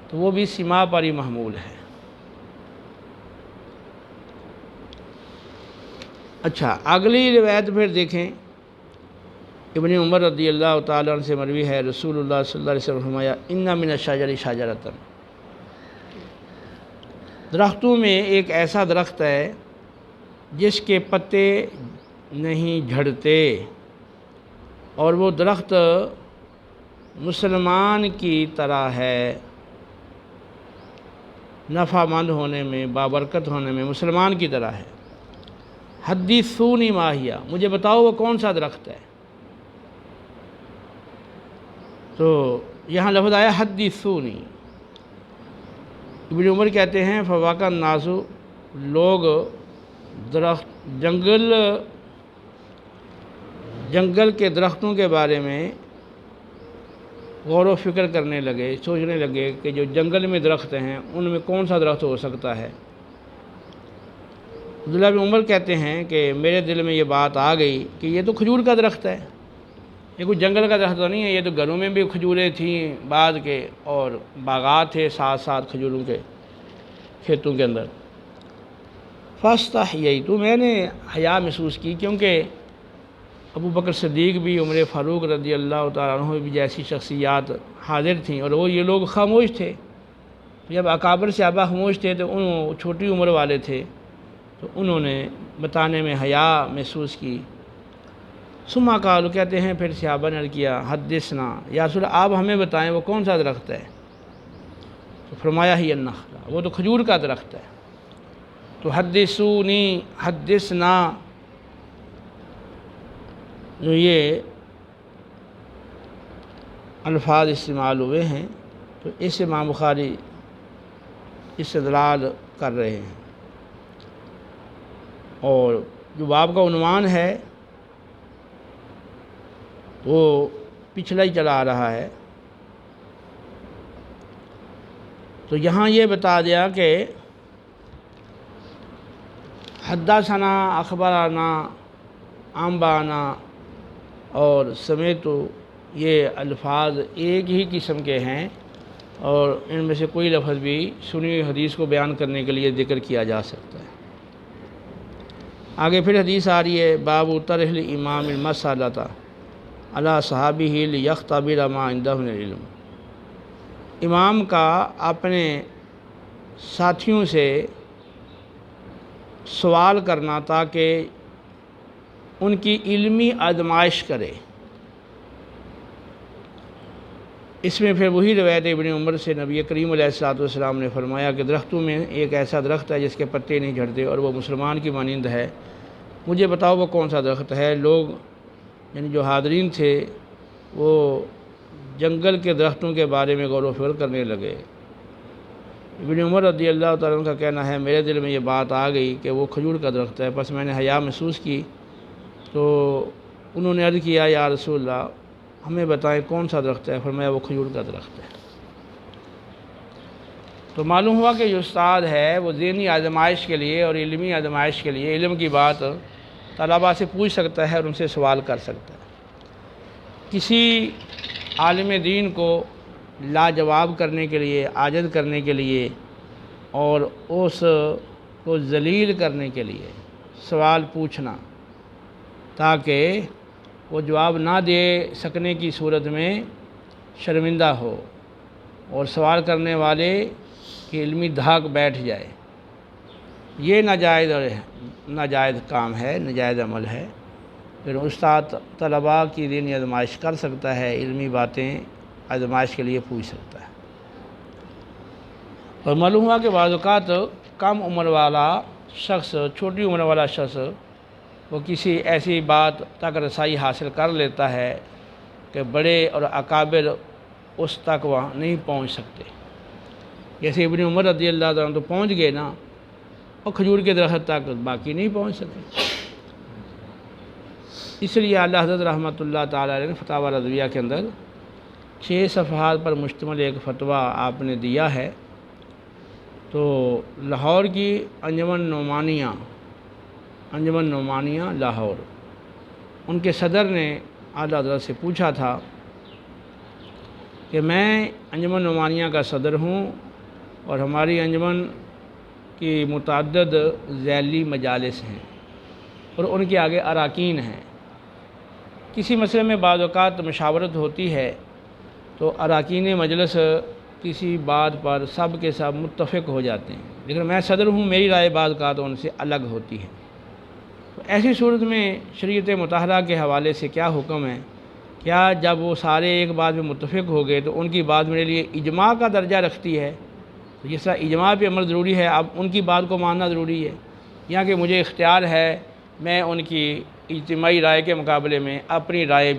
تو وہ بھی سماع پر ہی محمول ہے۔ اچھا، اگلی روایت پھر دیکھیں، ابن عمر رضی اللہ تعالیٰ عنہ سے مروی ہے، رسول اللہ صلی اللہ علیہ وسلم نے فرمایا ان من الشجر شجرۃ، درختوں میں ایک ایسا درخت ہے جس کے پتے نہیں جھڑتے، اور وہ درخت مسلمان کی طرح ہے، نفع مند ہونے میں، بابرکت ہونے میں مسلمان کی طرح ہے۔ حدثونی ما ہی، مجھے بتاؤ وہ کون سا درخت ہے۔ تو یہاں لفظ آیا حدثونی۔ ابن عمر کہتے ہیں فواقع الناس، لوگ درخت جنگل کے درختوں کے بارے میں غور و فکر کرنے لگے، سوچنے لگے کہ جو جنگل میں درخت ہیں ان میں کون سا درخت ہو سکتا ہے۔ عبداللہ بن عمر کہتے ہیں کہ میرے دل میں یہ بات آ گئی کہ یہ تو کھجور کا درخت ہے، یہ کوئی جنگل کا درخت تو نہیں ہے، یہ تو گھروں میں بھی کھجوریں تھیں بعد کے، اور باغات تھے ساتھ ساتھ کھجوروں کے کھیتوں کے اندر۔ فاستحییت، تو میں نے حیا محسوس کی، کیونکہ ابو بکر صدیق بھی، عمر فاروق رضی اللہ تعالیٰ عنہ بھی جیسی شخصیات حاضر تھیں، اور وہ یہ لوگ خاموش تھے۔ جب اکابر صحابہ خاموش تھے تو انہوں چھوٹی عمر والے تھے، تو انہوں نے بتانے میں حیا محسوس کی۔ ثم قالوا، کہتے ہیں پھر صحابہ نے عرض کیا حدثنا یا رسول اللہ، آپ ہمیں بتائیں وہ کون سا درخت ہے۔ تو فرمایا ہی النخلہ، وہ تو کھجور کا درخت ہے۔ تو حدثونی، حدثنا، جو یہ الفاظ استعمال ہوئے ہیں تو اس سے امام بخاری استدلال کر رہے ہیں، اور جو باب کا عنوان ہے وہ پچھلا ہی چلا آ رہا ہے۔ تو یہاں یہ بتا دیا کہ حدثنا، اخبرنا، انبانا اور سمیتو، یہ الفاظ ایک ہی قسم کے ہیں، اور ان میں سے کوئی لفظ بھی سنی ہوئی حدیث کو بیان کرنے کے لیے ذکر کیا جا سکتا ہے۔ آگے پھر حدیث آ رہی ہے باب طرح الامام المسألۃ علی صحابہ لیختبر ما عنده من العلم، امام کا اپنے ساتھیوں سے سوال کرنا تاکہ ان کی علمی آزمائش کرے۔ اس میں پھر وہی روایت ابن عمر سے نبی کریم علیہ الصلوۃ والسلام نے فرمایا کہ درختوں میں ایک ایسا درخت ہے جس کے پتے نہیں جھڑتے اور وہ مسلمان کی مانند ہے، مجھے بتاؤ وہ کون سا درخت ہے۔ لوگ یعنی جو حاضرین تھے وہ جنگل کے درختوں کے بارے میں غور و فکر کرنے لگے۔ ابن عمر رضی اللہ تعالیٰ عنہ کا کہنا ہے میرے دل میں یہ بات آ گئی کہ وہ کھجور کا درخت ہے، پس میں نے حیا محسوس کی تو انہوں نے عرض کیا یا رسول اللہ ہمیں بتائیں کون سا درخت ہے، فرمایا وہ کھجور کا درخت ہے۔ تو معلوم ہوا کہ جو استاد ہے وہ ذہنی آزمائش کے لیے اور علمی آزمائش کے لیے علم کی بات طلباء سے پوچھ سکتا ہے اور ان سے سوال کر سکتا ہے۔ کسی عالم دین کو لاجواب کرنے کے لیے، عاجز کرنے کے لیے اور اس کو ذلیل کرنے کے لیے سوال پوچھنا تاکہ وہ جواب نہ دے سکنے کی صورت میں شرمندہ ہو اور سوال کرنے والے کی علمی دھاک بیٹھ جائے، یہ ناجائز کام ہے، ناجائز عمل ہے۔ پھر استاد طلباء کی دینی آزمائش کر سکتا ہے، علمی باتیں آزمائش کے لیے پوچھ سکتا ہے۔ اور معلوم ہوا کہ بعض اوقات کم عمر والا شخص، چھوٹی عمر والا شخص وہ کسی ایسی بات تک رسائی حاصل کر لیتا ہے کہ بڑے اور اکابر اس تک وہاں نہیں پہنچ سکتے۔ جیسے ابن عمر رضی اللہ تعالیٰ تو پہنچ گئے نا، اور کھجور کے درخت تک باقی نہیں پہنچ سکے۔ اس لیے اعلیٰ حضرت رحمۃ اللہ تعالیٰ علیہ نے فتاوی رضویہ کے اندر 6 صفحات پر مشتمل ایک فتویٰ آپ نے دیا ہے۔ تو لاہور کی انجمن نعمانیہ لاہور، ان کے صدر نے اعلیٰ حضرت سے پوچھا تھا کہ میں انجمن نعمانیہ کا صدر ہوں اور ہماری انجمن کی متعدد ذیلی مجالس ہیں اور ان کے آگے اراکین ہیں۔ کسی مسئلے میں بعض اوقات مشاورت ہوتی ہے تو اراکین مجلس کسی بات پر سب کے سب متفق ہو جاتے ہیں، لیکن میں صدر ہوں، میری رائے بعض اوقات ان سے الگ ہوتی ہے۔ تو ایسی صورت میں شریعت مطہرہ کے حوالے سے کیا حکم ہے؟ کیا جب وہ سارے ایک بات میں متفق ہو گئے تو ان کی بات میرے لیے اجماع کا درجہ رکھتی ہے؟ تو جس طرح اجماع پہ عمل ضروری ہے، اب ان کی بات کو ماننا ضروری ہے، یا کہ مجھے اختیار ہے میں ان کی اجتماعی رائے کے مقابلے میں اپنی رائے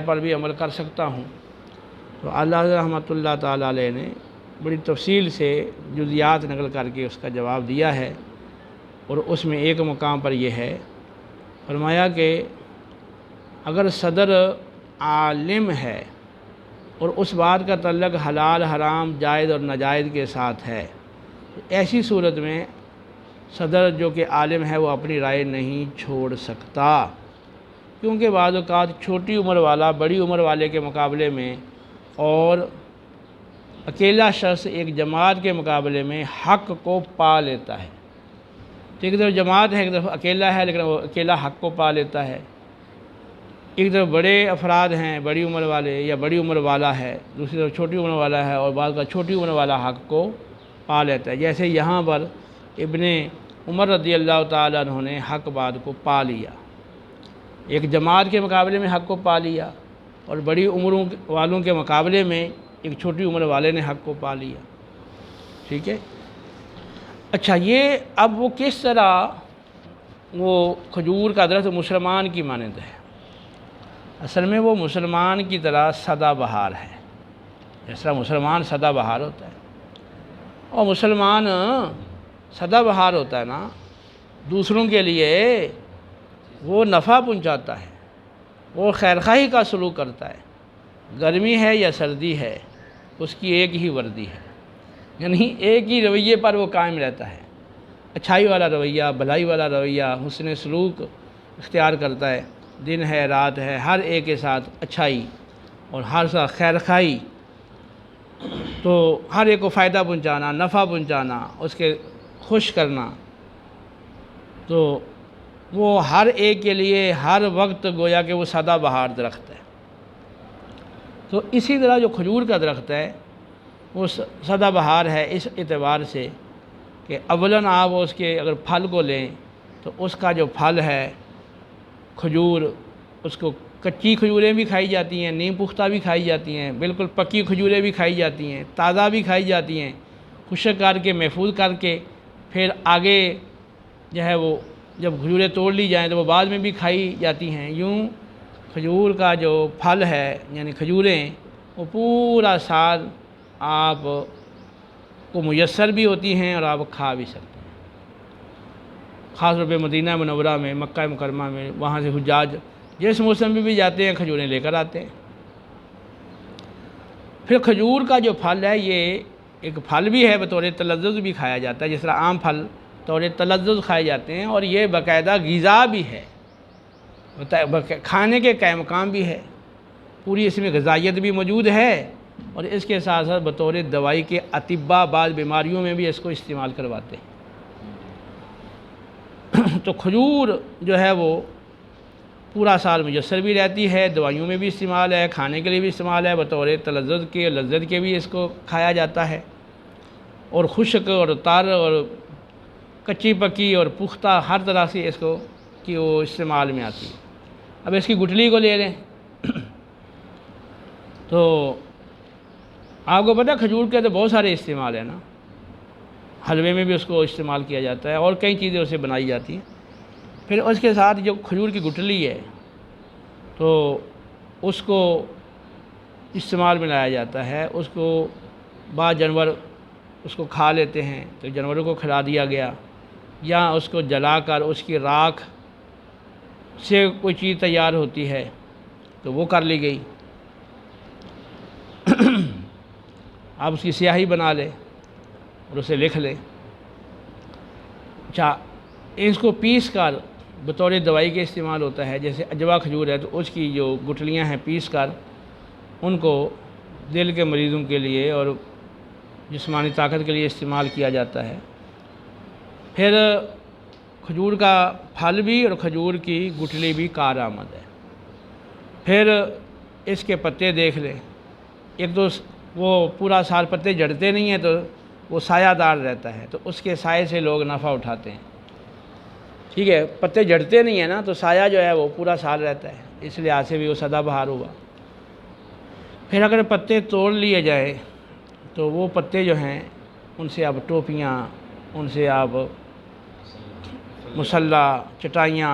پر بھی عمل کر سکتا ہوں؟ تو اعلیٰ حضرت رحمۃ اللہ تعالیٰ علیہ نے بڑی تفصیل سے جزیات نقل کر کے اس کا جواب دیا ہے، اور اس میں ایک مقام پر یہ ہے، فرمایا کہ اگر صدر عالم ہے اور اس بات کا تعلق حلال حرام جائز اور ناجائز کے ساتھ ہے، تو ایسی صورت میں صدر جو کہ عالم ہے وہ اپنی رائے نہیں چھوڑ سکتا، کیونکہ بعض اوقات چھوٹی عمر والا بڑی عمر والے کے مقابلے میں اور اکیلا شخص ایک جماعت کے مقابلے میں حق کو پا لیتا ہے۔ تو ایک طرف جماعت ہے، ایک طرف اکیلا ہے، لیکن وہ اکیلا حق کو پا لیتا ہے۔ ایک طرف بڑے افراد ہیں، بڑی عمر والے یا بڑی عمر والا ہے، دوسری طرف چھوٹی عمر والا ہے اور بعض کا چھوٹی عمر والا حق کو پا لیتا ہے۔ جیسے یہاں پر ابن عمر رضی اللہ تعالیٰ عنہ نے حق بات کو پا لیا، ایک جماعت کے مقابلے میں حق کو پا لیا، اور بڑی عمروں والوں کے مقابلے میں ایک چھوٹی عمر والے نے حق کو پا لیا۔ ٹھیک ہے؟ اچھا، یہ اب وہ کس طرح وہ کھجور کا درخت مسلمان کی مانند ہے؟ اصل میں وہ مسلمان کی طرح سدا بہار ہے، جس طرح مسلمان سدا بہار ہوتا ہے، اور مسلمان سدا بہار ہوتا ہے نا، دوسروں کے لیے وہ نفع پہنچاتا ہے، وہ خیرخواہی کا سلوک کرتا ہے، گرمی ہے یا سردی ہے اس کی ایک ہی وردی ہے، یعنی ایک ہی رویے پر وہ قائم رہتا ہے، اچھائی والا رویہ، بھلائی والا رویہ، حسن سلوک اختیار کرتا ہے، دن ہے رات ہے، ہر ایک کے ساتھ اچھائی اور ہر ساتھ خیرخواہی، تو ہر ایک کو فائدہ پہنچانا، نفع پہنچانا، اس کے خوش کرنا، تو وہ ہر ایک کے لیے ہر وقت گویا کہ وہ سدا بہار درخت ہے۔ تو اسی طرح جو کھجور کا درخت ہے وہ سدا بہار ہے اس اعتبار سے کہ اولاً آپ اس کے اگر پھل کو لیں تو اس کا جو پھل ہے کھجور، اس کو کچی کھجوریں بھی کھائی جاتی ہیں، نیم پختہ بھی کھائی جاتی ہیں، بالکل پکی کھجوریں بھی کھائی جاتی ہیں، تازہ بھی کھائی جاتی ہیں، خشک کر کے محفوظ کر کے پھر آگے جو ہے وہ جب کھجوریں توڑ لی جائیں تو وہ بعد میں بھی کھائی جاتی ہیں۔ یوں کھجور کا جو پھل ہے یعنی کھجوریں وہ پورا سال آپ کو میسر بھی ہوتی ہیں اور آپ کھا بھی سکتے ہیں۔ خاص طور پہ مدینہ منورہ میں، مکہ مکرمہ میں، وہاں سے حجاج جس موسم میں بھی جاتے ہیں کھجوریں لے کر آتے ہیں۔ پھر کھجور کا جو پھل ہے یہ ایک پھل بھی ہے، بطور تلذذ بھی کھایا جاتا ہے، جس طرح عام پھل طور تلذذ کھائے جاتے ہیں، اور یہ باقاعدہ غذا بھی ہے، کھانے کے قائم مقام بھی ہے، پوری اس میں غذائیت بھی موجود ہے، اور اس کے ساتھ ساتھ بطور دوائی کے اطباء بعض بیماریوں میں بھی اس کو استعمال کرواتے ہیں۔ تو کھجور جو ہے وہ پورا سال میسر بھی رہتی ہے، دوائیوں میں بھی استعمال ہے، کھانے کے لیے بھی استعمال ہے، بطور تلذذ کے لذت کے بھی اس کو کھایا جاتا ہے، اور خشک اور تر اور کچی پکی اور پختہ ہر طرح سے اس کو کہ وہ استعمال میں آتی ہے۔ اب اس کی گٹلی کو لے لیں تو آپ کو پتہ کھجور کے تو بہت سارے استعمال ہیں نا، حلوے میں بھی اس کو استعمال کیا جاتا ہے اور کئی چیزیں اسے بنائی جاتی ہیں۔ پھر اس کے ساتھ جو کھجور کی گٹلی ہے تو اس کو استعمال میں لایا جاتا ہے، اس کو بعض جانور اس کو کھا لیتے ہیں تو جانوروں کو کھلا دیا گیا، یا اس کو جلا کر اس کی راکھ سے کوئی چیز تیار ہوتی ہے تو وہ کر لی گئی، آپ اس کی سیاہی بنا لیں اور اسے لکھ لیں۔ اچھا، اس کو پیس کر بطور دوائی کے استعمال ہوتا ہے، جیسے اجوا کھجور ہے تو اس کی جو گٹلیاں ہیں پیس کر ان کو دل کے مریضوں کے لیے اور جسمانی طاقت کے لیے استعمال کیا جاتا ہے۔ پھر کھجور کا پھل بھی اور کھجور کی گٹلی بھی کارآمد ہے۔ پھر اس کے پتے دیکھ لیں، ایک تو وہ پورا سال پتے جڑتے نہیں ہیں تو وہ سایہ دار رہتا ہے، تو اس کے سائے سے لوگ نفع اٹھاتے ہیں، ٹھیک ہے، پتے جڑتے نہیں ہیں نا تو سایہ جو ہے وہ پورا سال رہتا ہے، اس لحاظ سے بھی وہ سدا بہار ہوا۔ پھر اگر پتے توڑ لیے جائیں تو وہ پتے جو ہیں ان سے آپ ٹوپیاں، ان سے آپ مسلح، چٹائیاں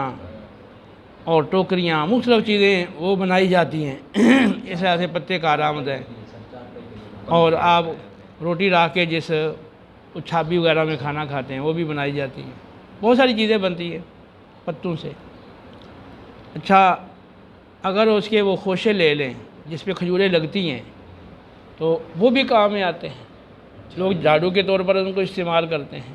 اور ٹوکریاں، مختلف چیزیں وہ بنائی جاتی ہیں، اس طرح سے پتے کارآمد ہیں۔ اور آپ روٹی راکھ کے جس چھابی وغیرہ میں کھانا کھاتے ہیں وہ بھی بنائی جاتی ہیں، بہت ساری چیزیں بنتی ہیں پتوں سے۔ اچھا، اگر اس کے وہ خوشے لے لیں جس پہ کھجوریں لگتی ہیں تو وہ بھی کام میں آتے ہیں، لوگ جھاڑو کے طور پر ان کو استعمال کرتے ہیں،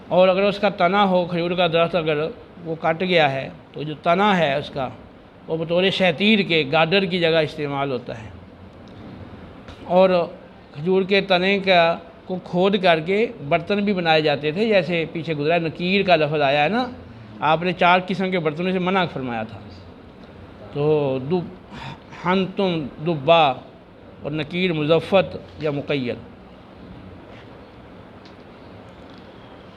اور اگر اس کا تنا ہو، کھجور کا درخت اگر وہ کٹ گیا ہے تو جو تنا ہے اس کا وہ بطور شہتیر کے گاڈر کی جگہ استعمال ہوتا ہے، اور کھجور کے تنے کو کھود کر کے برتن بھی بنائے جاتے تھے، جیسے پیچھے گزرا ہے نکیر کا لفظ آیا ہے نا، آپ نے 4 قسم کے برتنوں سے منع فرمایا تھا، تو ہنتم، دبا اور نکیر مزفت یا مقید۔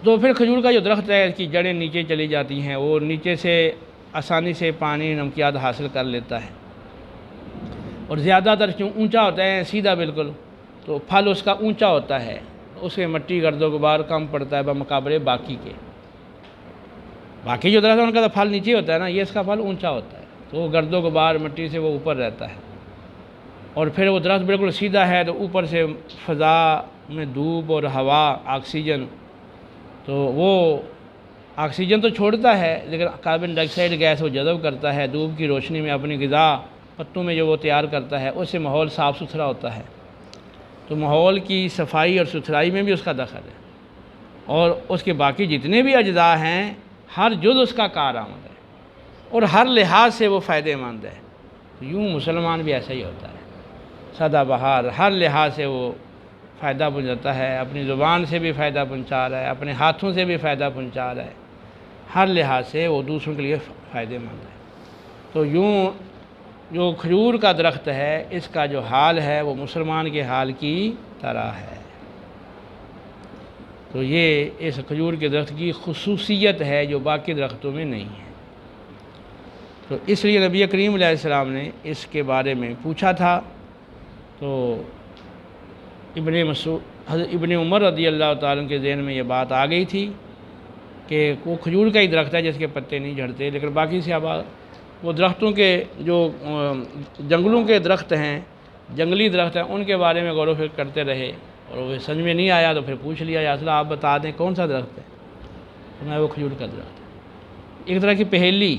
تو پھر کھجور کا جو درخت ہے اس کی جڑیں نیچے چلی جاتی ہیں، وہ نیچے سے آسانی سے پانی نمکیات حاصل کر لیتا ہے، اور زیادہ تر چوں اونچا ہوتا ہے سیدھا بالکل، تو پھل اس کا اونچا ہوتا ہے، اس میں مٹی گرد و غبار کم پڑتا ہے بمقابلے باقی کے۔ باقی جو درخت ہے ان کا تو پھل نیچے ہوتا ہے نا، یہ اس کا پھل اونچا ہوتا ہے تو وہ گرد و غبار مٹی سے وہ اوپر رہتا ہے، اور پھر وہ درخت بالکل سیدھا ہے تو اوپر سے فضا میں دھوپ اور ہوا، آکسیجن، تو وہ آکسیجن تو چھوڑتا ہے لیکن کاربن ڈائی آکسائڈ گیس وہ جذب کرتا ہے، دھوپ کی روشنی میں اپنی غذا پتوں میں جو وہ تیار کرتا ہے، اس سے ماحول صاف ستھرا ہوتا ہے، تو ماحول کی صفائی اور ستھرائی میں بھی اس کا دخل ہے، اور اس کے باقی جتنے بھی اجزاء ہیں ہر جز اس کا کارآمد ہے اور ہر لحاظ سے وہ فائدہ مند ہے۔ یوں مسلمان بھی ایسا ہی ہوتا ہے، سدا بہار، ہر لحاظ سے وہ فائدہ پہنچاتا ہے، اپنی زبان سے بھی فائدہ پہنچا رہا ہے، اپنے ہاتھوں سے بھی فائدہ پہنچا رہا ہے، ہر لحاظ سے وہ دوسروں کے لیے فائدہ مند ہے۔ تو یوں جو کھجور کا درخت ہے اس کا جو حال ہے وہ مسلمان کے حال کی طرح ہے، تو یہ اس کھجور کے درخت کی خصوصیت ہے جو باقی درختوں میں نہیں ہے۔ تو اس لیے نبی کریم علیہ السلام نے اس کے بارے میں پوچھا تھا، تو حضرت ابن عمر رضی اللہ تعالیٰ کے ذہن میں یہ بات آ گئی تھی کہ وہ کھجور کا ہی درخت ہے جس کے پتے نہیں جھڑتے، لیکن باقی صحابہ وہ درختوں کے جو جنگلوں کے درخت ہیں، جنگلی درخت ہیں، ان کے بارے میں غور و فکر کرتے رہے، اور وہ سمجھ میں نہیں آیا تو پھر پوچھ لیا، یا اصلا آپ بتا دیں کون سا درخت ہے؟ فرمایا وہ کھجور کا درخت ہے۔ ایک طرح کی پہیلی،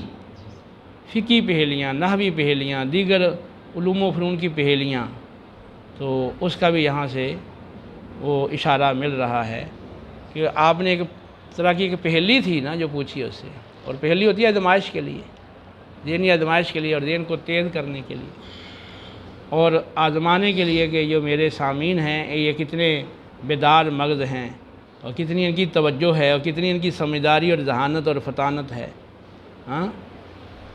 فقہی پہیلیاں، نحوی پہیلیاں، دیگر علوم و فنون کی پہیلیاں، تو اس کا بھی یہاں سے وہ اشارہ مل رہا ہے کہ آپ نے ایک طرح کی ایک پہیلی تھی نا جو پوچھی اس سے، اور پہیلی ہوتی ہے آزمائش کے لیے، ذہنی آزمائش کے لیے، اور ذہن کو تیز کرنے کے لیے، اور آزمانے کے لیے کہ جو میرے سامعین ہیں یہ کتنے بیدار مغز ہیں، اور کتنی ان کی توجہ ہے، اور کتنی ان کی سمجھداری اور ذہانت اور فطانت ہے۔ ہاں،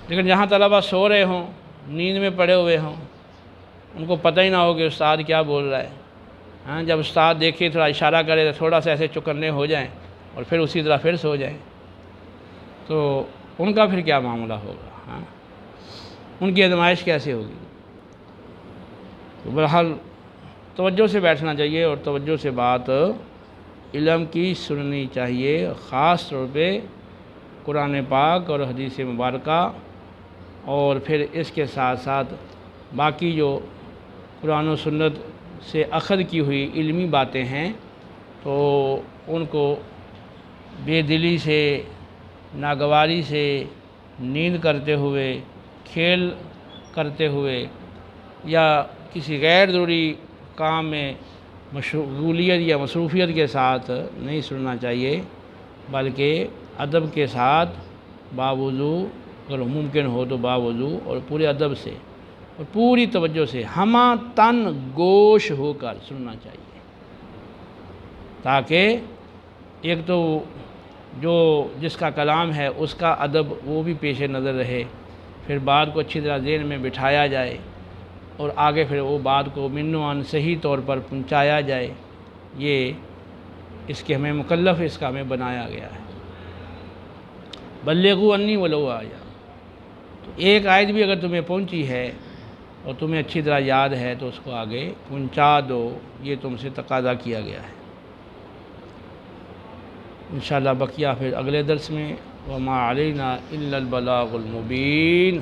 لیکن جہاں طلبہ سو رہے ہوں، نیند میں پڑے ہوئے ہوں، ان کو پتہ ہی نہ ہو کہ استاد کیا بول رہا ہے، ہاں، جب استاد دیکھے تھوڑا اشارہ کرے تو تھوڑا سا ایسے چکنے ہو جائیں اور پھر اسی طرح پھر سو جائیں، تو ان کا پھر کیا معاملہ ہوگا؟ ہاں، ان کی آزمائش کیسے ہوگی؟ تو بہرحال توجہ سے بیٹھنا چاہیے، اور توجہ سے بات علم کی سننی چاہیے، خاص طور پہ قرآن پاک اور حدیث مبارکہ، اور پھر اس کے ساتھ ساتھ باقی جو قرآن و سنت سے اخذ کی ہوئی علمی باتیں ہیں، تو ان کو بے دلی سے، ناگواری سے، نیند کرتے ہوئے، کھیل کرتے ہوئے، یا کسی غیر ضروری کام میں مشغولیت یا مصروفیت کے ساتھ نہیں سننا چاہیے، بلکہ ادب کے ساتھ، باوضو، اگر ممکن ہو تو باوضو اور پورے ادب سے اور پوری توجہ سے ہمہ تن گوش ہو کر سننا چاہیے، تاکہ ایک تو جو جس کا کلام ہے اس کا ادب وہ بھی پیش نظر رہے، پھر بات کو اچھی طرح ذہن میں بٹھایا جائے، اور آگے پھر وہ بات کو من و عن صحیح طور پر پہنچایا جائے، یہ اس کے ہمیں مکلف، اس کا ہمیں بنایا گیا ہے۔ بلغوا انی ولو آیا، تو ایک آیت بھی اگر تمہیں پہنچی ہے اور تمہیں اچھی طرح یاد ہے تو اس کو آگے پہنچا دو، یہ تم سے تقاضا کیا گیا ہے۔ انشاءاللہ بقیہ پھر اگلے درس میں، وما علینا الا البلاغ المبین۔